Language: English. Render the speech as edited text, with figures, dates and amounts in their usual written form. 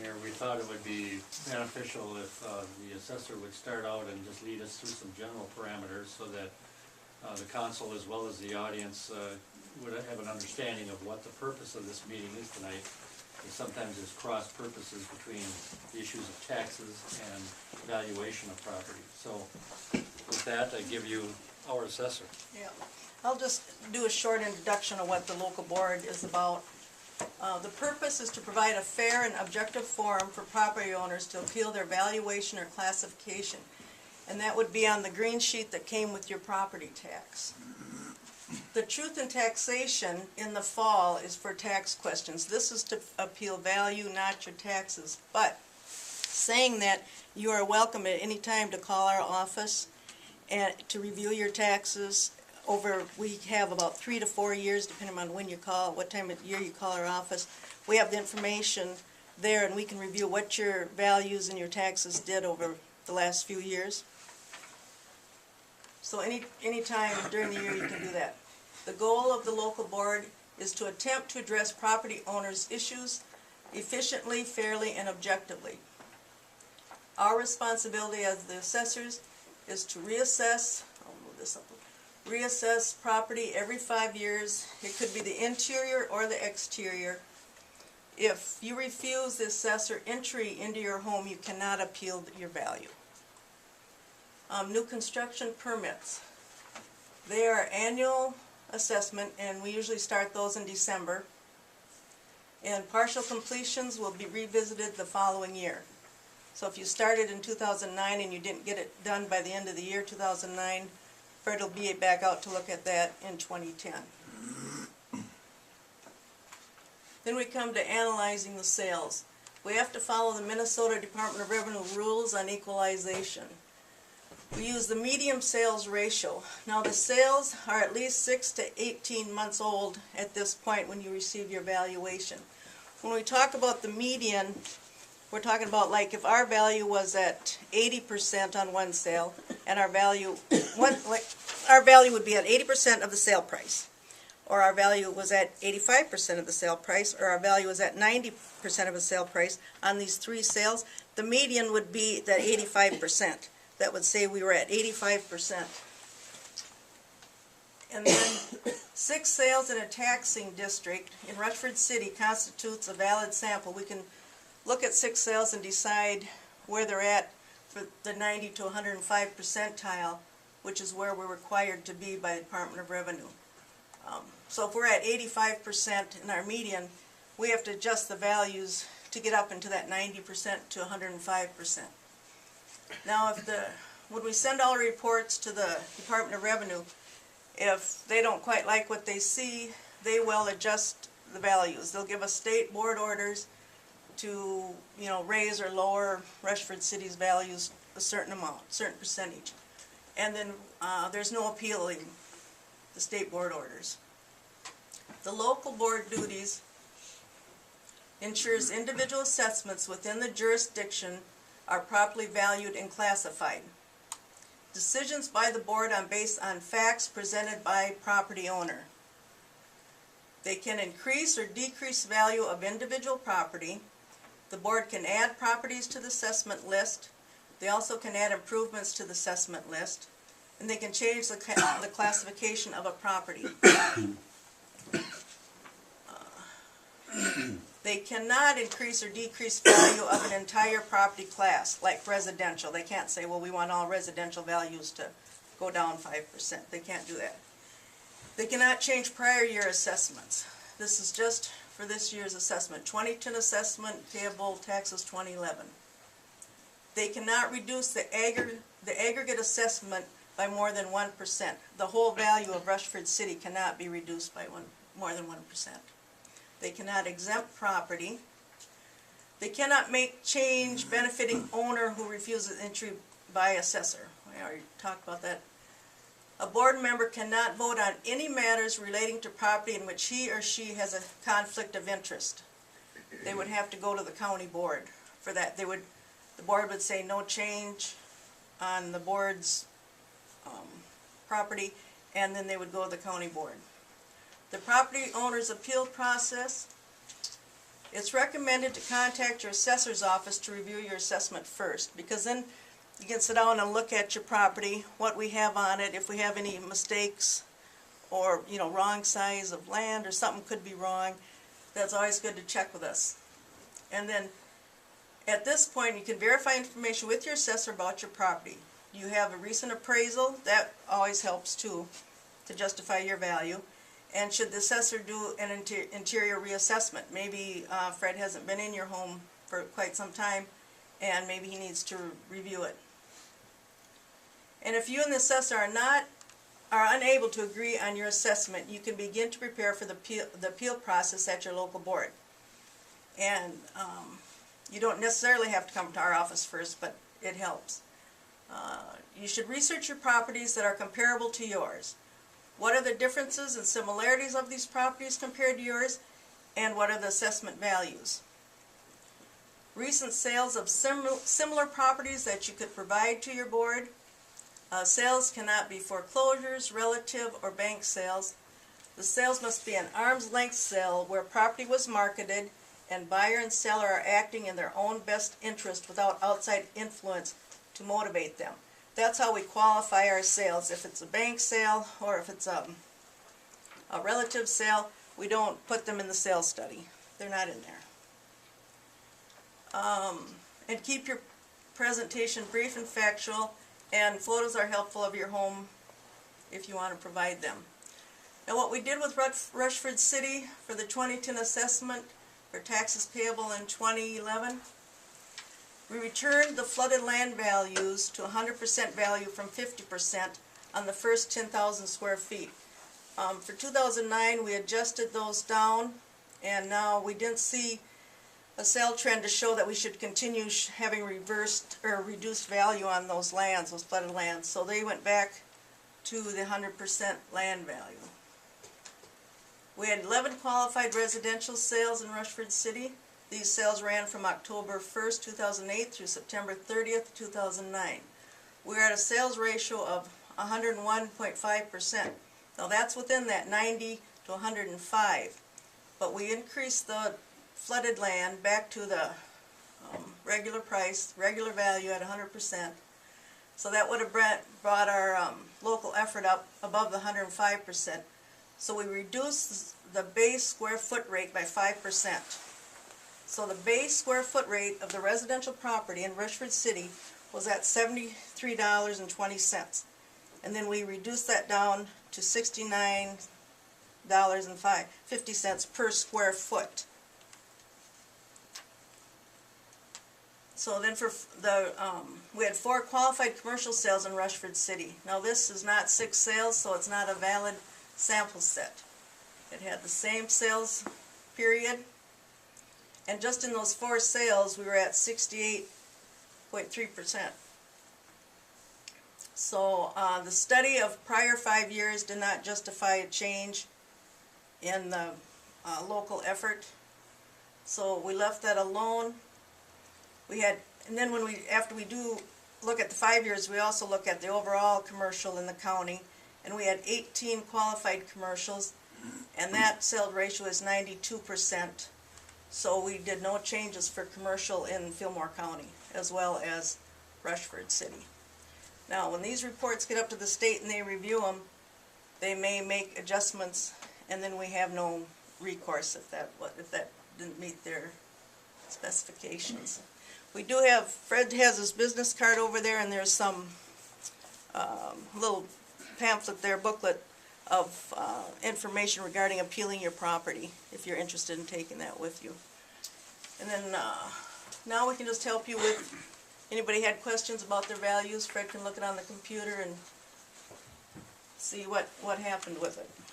Mayor, we thought it would be beneficial if the assessor would start out and just lead us through some general parameters so that the council as well as the audience would have an understanding of what the purpose of this meeting is tonight. Because sometimes there's cross purposes between the issues of taxes and valuation of property. So with that, I give you our assessor. Yeah, I'll just do a short introduction of what the local board is about. The purpose is to provide a fair and objective forum for property owners to appeal their valuation or classification. And that would be on the green sheet that came with your property tax. The truth in taxation in the fall is for tax questions. This is to appeal value, not your taxes. But saying that, you are welcome at any time to call our office and to review your taxes. We have about 3 to 4 years, depending on when you call, what time of year you call our office. We have the information there, and we can review what your values and your taxes did over the last few years. So any time during the year you can do that. The goal of the local board is to attempt to address property owners' issues efficiently, fairly, and objectively. Our responsibility as the assessors is to reassess property every 5 years. It could be the interior or the exterior. If you refuse the assessor entry into your home, you cannot appeal your value. New construction permits. They are annual assessment, and we usually start those in December. And partial completions will be revisited the following year. So if you started in 2009 and you didn't get it done by the end of the year 2009, Fred will be back out to look at that in 2010. Then we come to analyzing the sales. We have to follow the Minnesota Department of Revenue rules on equalization. We use the median sales ratio. Now the sales are at least 6 to 18 months old at this point when you receive your valuation. When we talk about the median, we're talking about like if our value was at 80% on one sale, and our value would be at 80% of the sale price, or our value was at 85% of the sale price, or our value was at 90% of the sale price on these 3 sales. The median would be that 85%. That would say we were at 85%. And then 6 sales in a taxing district in Rushford City constitutes a valid sample. We can look at 6 sales and decide where they're at for the 90 to 105 percentile, which is where we're required to be by the Department of Revenue. So if we're at 85% in our median, we have to adjust the values to get up into that 90% to 105%. Now, when we send all our reports to the Department of Revenue, if they don't quite like what they see, they will adjust the values. They'll give us state board orders to, raise or lower Rushford City's values a certain amount, certain percentage. And then there's no appealing the state board orders. The local board duties ensures individual assessments within the jurisdiction are properly valued and classified. Decisions by the board are based on facts presented by property owner. They can increase or decrease value of individual property. The board can add properties to the assessment list. They also can add improvements to the assessment list. And they can change the classification of a property. They cannot increase or decrease value of an entire property class, like residential. They can't say, well, we want all residential values to go down 5%. They can't do that. They cannot change prior year assessments. This is just for this year's assessment. 2010 assessment, payable taxes 2011. They cannot reduce the aggregate assessment by more than 1%. The whole value of Rushford City cannot be reduced by more than 1%. They cannot exempt property. They cannot make change benefiting owner who refuses entry by assessor. We already talked about that. A board member cannot vote on any matters relating to property in which he or she has a conflict of interest. They would have to go to the county board for that. The board would say no change on the board's property, and then they would go to the county board. The property owner's appeal process, It's recommended to contact your assessor's office to review your assessment first, because then you can sit down and look at your property, what we have on it, if we have any mistakes, or, wrong size of land, or something could be wrong. That's always good to check with us. And then, at this point, you can verify information with your assessor about your property. Do you have a recent appraisal? That always helps too, to justify your value. And should the assessor do an interior reassessment? Maybe Fred hasn't been in your home for quite some time, and maybe he needs to review it. And if you and the assessor are unable to agree on your assessment, you can begin to prepare for the appeal process at your local board. And you don't necessarily have to come to our office first, but it helps. You should research your properties that are comparable to yours. What are the differences and similarities of these properties compared to yours, and what are the assessment values? Recent sales of similar properties that you could provide to your board. Sales cannot be foreclosures, relative, or bank sales. The sales must be an arm's length sale where property was marketed and buyer and seller are acting in their own best interest without outside influence to motivate them. That's how we qualify our sales. If it's a bank sale or if it's a relative sale, we don't put them in the sales study. They're not in there. And keep your presentation brief and factual, and photos are helpful of your home if you want to provide them. Now, what we did with Rushford City for the 2010 assessment for taxes payable in 2011, we returned the flooded land values to 100% value from 50% on the first 10,000 square feet. For 2009, we adjusted those down, and now we didn't see a sale trend to show that we should continue having reversed or reduced value on those lands, those flooded lands. So they went back to the 100% land value. We had 11 qualified residential sales in Rushford City. These sales ran from October 1st, 2008 through September 30th, 2009. We're at a sales ratio of 101.5%. Now that's within that 90 to 105. But we increased the flooded land back to the regular price, regular value at 100%. So that would have brought our local effort up above the 105%. So we reduced the base square foot rate by 5%. So the base square foot rate of the residential property in Rushford City was at $73.20. And then we reduced that down to $69.50 per square foot. So then for the, we had 4 qualified commercial sales in Rushford City. Now this is not 6 sales, so it's not a valid sample set. It had the same sales period. And just in those 4 sales, we were at 68.3%. So the study of prior 5 years did not justify a change in the local effort. So we left that alone. We had, and then after we do look at the 5 years, we also look at the overall commercial in the county, and we had 18 qualified commercials, and that sales ratio is 92%. So we did no changes for commercial in Fillmore County, as well as Rushford City. Now, when these reports get up to the state and they review them, they may make adjustments, and then we have no recourse if that didn't meet their specifications. We do have, Fred has his business card over there, and there's some little pamphlet there, booklet of information regarding appealing your property, if you're interested in taking that with you. And then now we can just help you with, anybody had questions about their values, Fred can look it on the computer and see what happened with it.